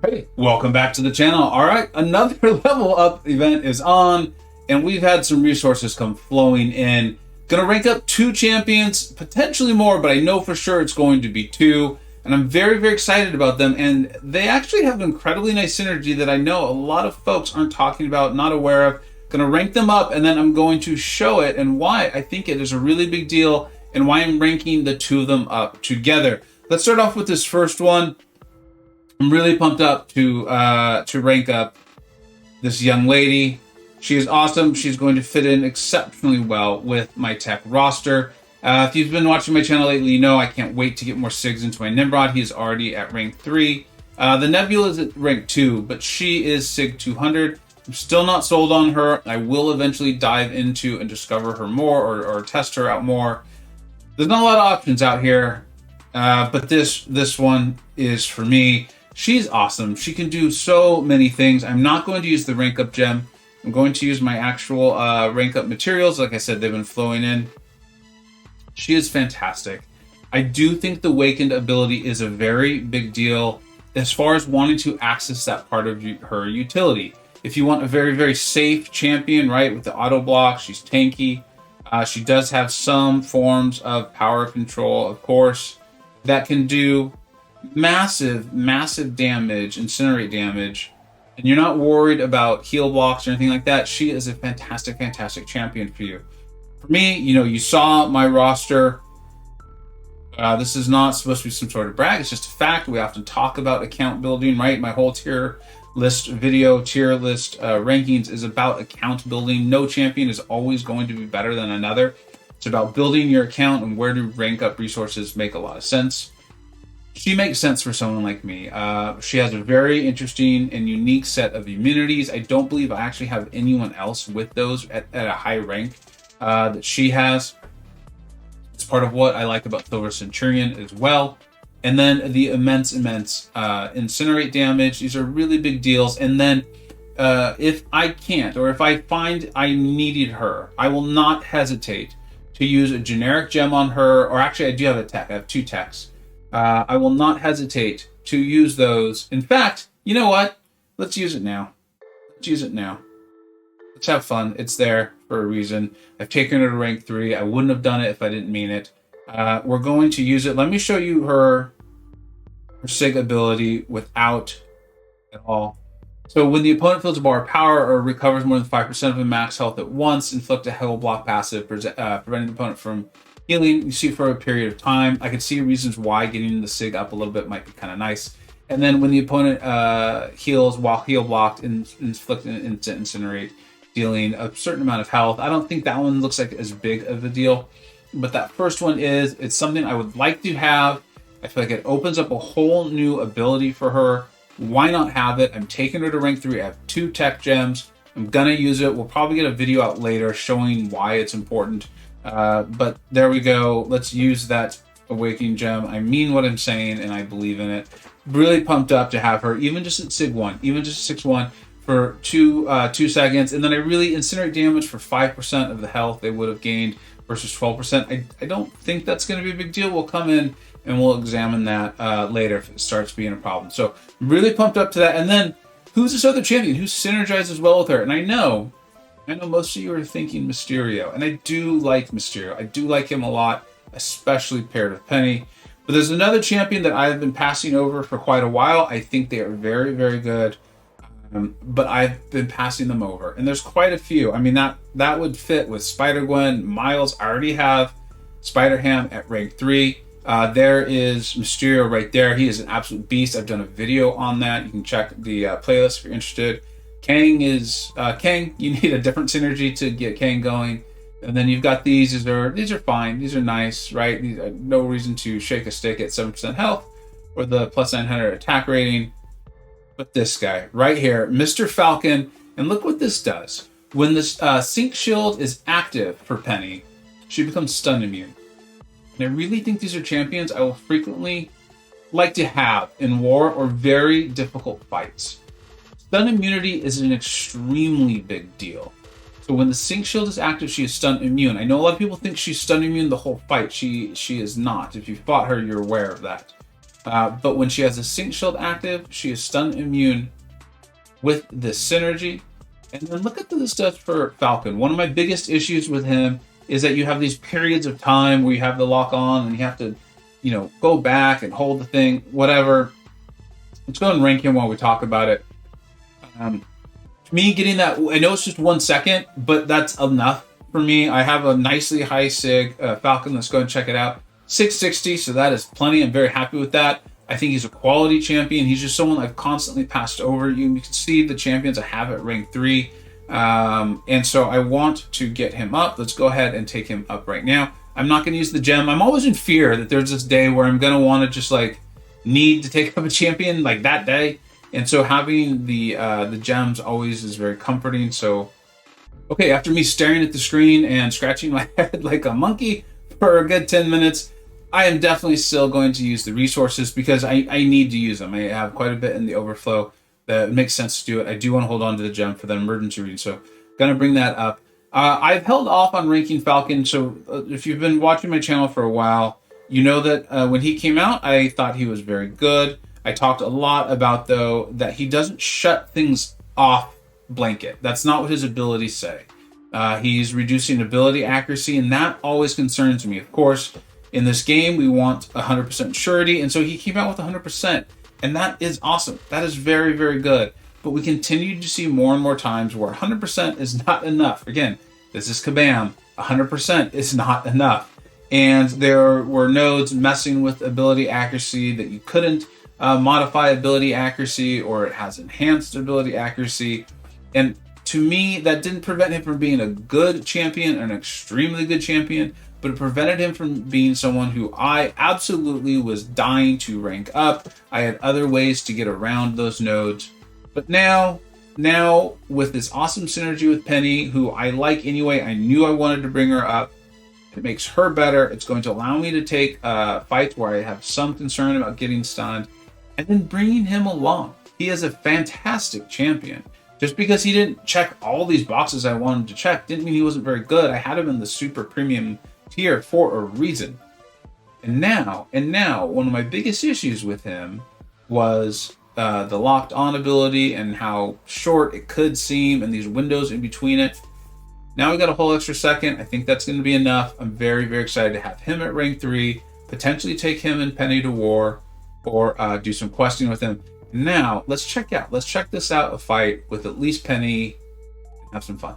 Hey, welcome back to the channel. All right, another level up event is on, and we've had some resources come flowing in. Gonna rank up 2 champions, potentially more, but I know for sure it's going to be 2, and I'm very, very excited about them. And they actually have incredibly nice synergy that I know a lot of folks aren't talking about, not aware of. Gonna rank them up, and then I'm going to show it and why I think it is a really big deal and why I'm ranking the 2 of them up together. Let's start off with this first one. I'm really pumped up to rank up this young lady. She is awesome. She's going to fit in exceptionally well with my tech roster. If you've been watching my channel lately, you know I can't wait to get more SIGs into my Nimrod. He is already at rank 3. The Nebula is at rank 2, but she is SIG 200. I'm still not sold on her. I will eventually dive into and discover her more or test her out more. There's not a lot of options out here, but this one is for me. She's awesome. She can do so many things. I'm not going to use the rank up gem. I'm going to use my actual rank up materials. Like I said, they've been flowing in. She is fantastic. I do think the Awakened ability is a very big deal as far as wanting to access that part of her utility. If you want a very, very safe champion, right, with the auto block, she's tanky. She does have some forms of power control, of course, that can do massive damage, incinerate damage, and you're not worried about heal blocks or anything like that. She is a fantastic champion for you. For me, you saw my roster. This is not supposed to be some sort of brag. It's just a fact. We often talk about account building, right? My whole tier list rankings is about account building. No champion is always going to be better than another. It's about building your account, and where to rank up resources make a lot of sense. She makes sense for someone like me. She has a very interesting and unique set of immunities. I don't believe I actually have anyone else with those at a high rank that she has. It's part of what I like about Silver Centurion as well. And then the immense incinerate damage. These are really big deals. And then if I can't, or if I find I needed her, I will not hesitate to use a generic gem on her. Or actually, I do have a tech. I have 2 techs. I will not hesitate to use those. In fact, you know what? Let's use it now. Let's have fun. It's there for a reason. I've taken her to rank 3. I wouldn't have done it if I didn't mean it. We're going to use it. Let me show you her SIG ability without at all. So when the opponent feels a bar of power or recovers more than 5% of the max health at once, inflict a heal block passive, preventing the opponent from healing. You see for a period of time. I can see reasons why getting the SIG up a little bit might be kind of nice. And then when the opponent heals while heal blocked, inflict an instant incinerate, dealing a certain amount of health. I don't think that one looks like as big of a deal, but that first one is. It's something I would like to have. I feel like it opens up a whole new ability for her. Why not have it? I'm taking her to rank 3. I have 2 tech gems. I'm gonna use it. We'll probably get a video out later showing why it's important. But there we go. Let's use that Awakening gem. I mean what I'm saying, and I believe in it. Really pumped up to have her, even just at SIG 1, even just 6-1 for 2 seconds. And then I really incinerate damage for 5% of the health they would have gained versus 12%. I don't think that's going to be a big deal. We'll come in and we'll examine that later if it starts being a problem. So I'm really pumped up to that. And then who's this other champion who synergizes well with her? And I know most of you are thinking Mysterio, and I do like Mysterio. I do like him a lot, especially paired with Penny. But there's another champion that I've been passing over for quite a while. I think they are very, very good, but I've been passing them over. And there's quite a few. I mean, that would fit with Spider-Gwen. Miles, I already have Spider-Ham at rank 3. There is Mysterio right there. He is an absolute beast. I've done a video on that. You can check the playlist if you're interested. Kang is Kang. You need a different synergy to get Kang going, and then you've got these. These are fine. These are nice, right? These are no reason to shake a stick at 7% health or the plus 900 attack rating. But this guy right here, Mr. Falcon, and look what this does. When this Sync Shield is active for Penny, she becomes stun immune. And I really think these are champions I will frequently like to have in war or very difficult fights. Stun immunity is an extremely big deal. So when the Sync Shield is active, she is stun immune. I know a lot of people think she's stun immune the whole fight. She is not. If you fought her, you're aware of that. But when she has a Sync Shield active, she is stun immune with this synergy. And then look at what this does for Falcon. One of my biggest issues with him is that you have these periods of time where you have the lock on and you have to, go back and hold the thing, whatever. Let's go and rank him while we talk about it. Me getting that, I know it's just 1 second, but that's enough for me. I have a nicely high sig Falcon. Let's go and check it out. 660, so that is plenty. I'm very happy with that. I think he's a quality champion. He's just someone I've constantly passed over. You can see the champions I have at rank 3. And so I want to get him up. Let's go ahead and take him up right now. I'm not going to use the gem. I'm always in fear that there's this day where I'm going to want to just need to take up a champion that day. And so having the gems always is very comforting. So, okay, after me staring at the screen and scratching my head like a monkey for a good 10 minutes, I am definitely still going to use the resources because I need to use them. I have quite a bit in the overflow that makes sense to do it. I do want to hold on to the gem for the emergency read, so going to bring that up. I've held off on ranking Falcon, so if you've been watching my channel for a while, you know that when he came out, I thought he was very good. I talked a lot about, though, that he doesn't shut things off blanket. That's not what his abilities say. He's reducing ability accuracy, and that always concerns me. Of course, in this game, we want 100% surety, and so he came out with 100%, and that is awesome. That is very, very good. But we continue to see more and more times where 100% is not enough. Again, this is Kabam. 100% is not enough. And there were nodes messing with ability accuracy that you couldn't modify ability accuracy, or it has enhanced ability accuracy. And to me, that didn't prevent him from being a good champion, an extremely good champion, but it prevented him from being someone who I absolutely was dying to rank up. I had other ways to get around those nodes. But now with this awesome synergy with Penny, who I like anyway, I knew I wanted to bring her up. It makes her better. It's going to allow me to take fights where I have some concern about getting stunned, and then bringing him along. He is a fantastic champion. Just because he didn't check all these boxes I wanted to check didn't mean he wasn't very good. I had him in the super premium tier for a reason. And now, one of my biggest issues with him was the locked on ability and how short it could seem and these windows in between it. Now we got a whole extra second. I think that's going to be enough. I'm very, very excited to have him at rank 3, potentially take him and Penny to war, or do some questing with him. Now, let's check this out, a fight with at least Penny, have some fun.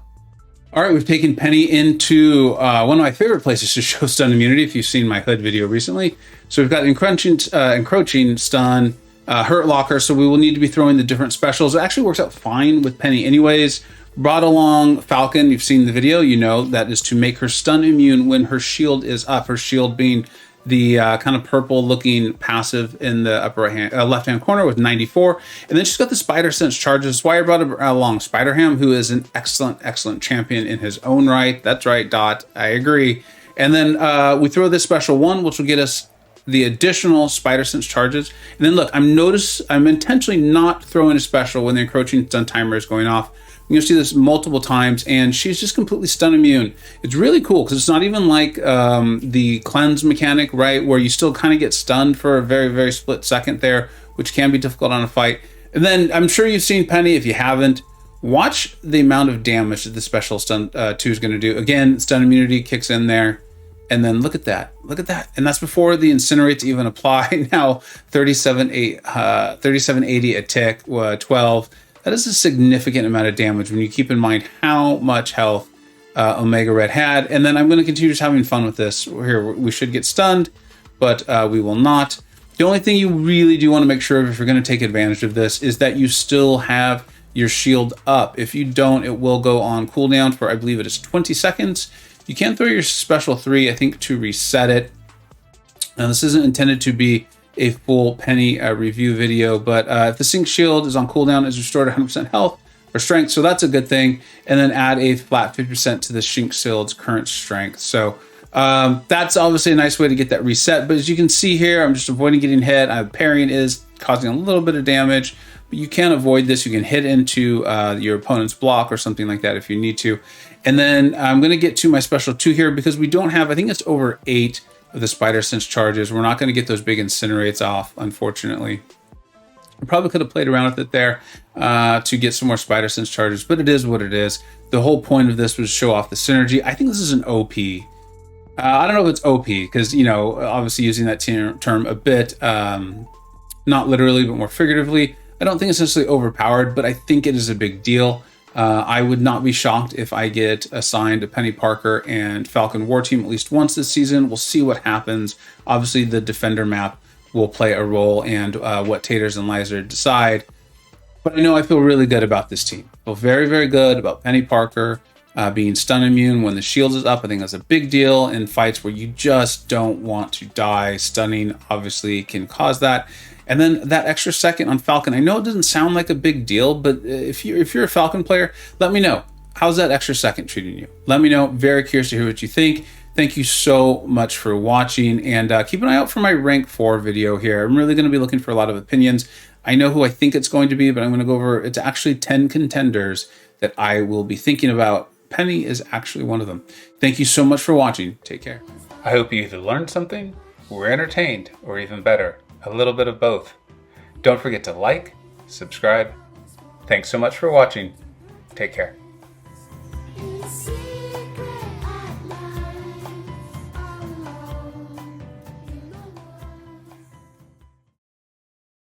All right, we've taken Penny into one of my favorite places to show stun immunity, if you've seen my HUD video recently. So we've got encroaching stun, hurt locker, so we will need to be throwing the different specials. It actually works out fine with Penny anyways. Brought along Falcon, you've seen the video, you know that is to make her stun immune when her shield is up, her shield being the kind of purple looking passive in the upper left hand corner with 94. And then she's got the Spider Sense charges. That's why I brought along Spider-Ham, who is an excellent champion in his own right. That's right, Dot. I agree. And then we throw this special one, which will get us the additional Spider Sense charges. And then look, I'm intentionally not throwing a special when the encroaching stun timer is going off. You'll see this multiple times, and she's just completely stun immune. It's really cool because it's not even like the cleanse mechanic, right, where you still kind of get stunned for a very, very split second there, which can be difficult on a fight. And then I'm sure you've seen Penny. If you haven't, watch the amount of damage that the special stun 2 is going to do. Again, stun immunity kicks in there, and then look at that, and that's before the incinerates even apply. Now 3780 a tick, 12. That is a significant amount of damage when you keep in mind how much health Omega Red had. And then I'm going to continue just having fun with this. Here, we should get stunned, but we will not. The only thing you really do want to make sure of if you're going to take advantage of this is that you still have your shield up. If you don't, it will go on cooldown for, I believe it is 20 seconds. You can throw your special 3, I think, to reset it. Now, this isn't intended to be a full Penny review video, but if the sync shield is on cooldown, is restored 100% health or strength, so that's a good thing. And then add a flat 50% to the sync shield's current strength. So that's obviously a nice way to get that reset. But as you can see here, I'm just avoiding getting hit. Parrying is causing a little bit of damage, but you can avoid this. You can hit into your opponent's block or something like that if you need to. And then I'm going to get to my special 2 here because we don't have, I think it's over 8 the spider sense charges. We're not going to get those big incinerates off, unfortunately. I probably could have played around with it there to get some more spider sense charges, but it is what it is. The whole point of this was to show off the synergy. I think this is an OP. I don't know if it's OP because, you know, obviously using that term a bit, not literally, but more figuratively. I don't think it's necessarily overpowered, but I think it is a big deal. I would not be shocked if I get assigned to Penny Parker and Falcon War Team at least once this season. We'll see what happens. Obviously, the Defender map will play a role and what Taters and Lizer decide. But I know I feel really good about this team. I feel very, very good about Penny Parker being stun immune when the shield is up. I think that's a big deal in fights where you just don't want to die. Stunning obviously can cause that. And then that extra second on Falcon. I know it doesn't sound like a big deal, but if you're a Falcon player, let me know. How's that extra second treating you? Let me know. Very curious to hear what you think. Thank you so much for watching, and keep an eye out for my rank 4 video here. I'm really going to be looking for a lot of opinions. I know who I think it's going to be, but I'm going to go over, it's actually 10 contenders that I will be thinking about. Penny is actually one of them. Thank you so much for watching. Take care. I hope you either learned something, were entertained, or even better, a little bit of both. Don't forget to like, subscribe. Thanks so much for watching. Take care.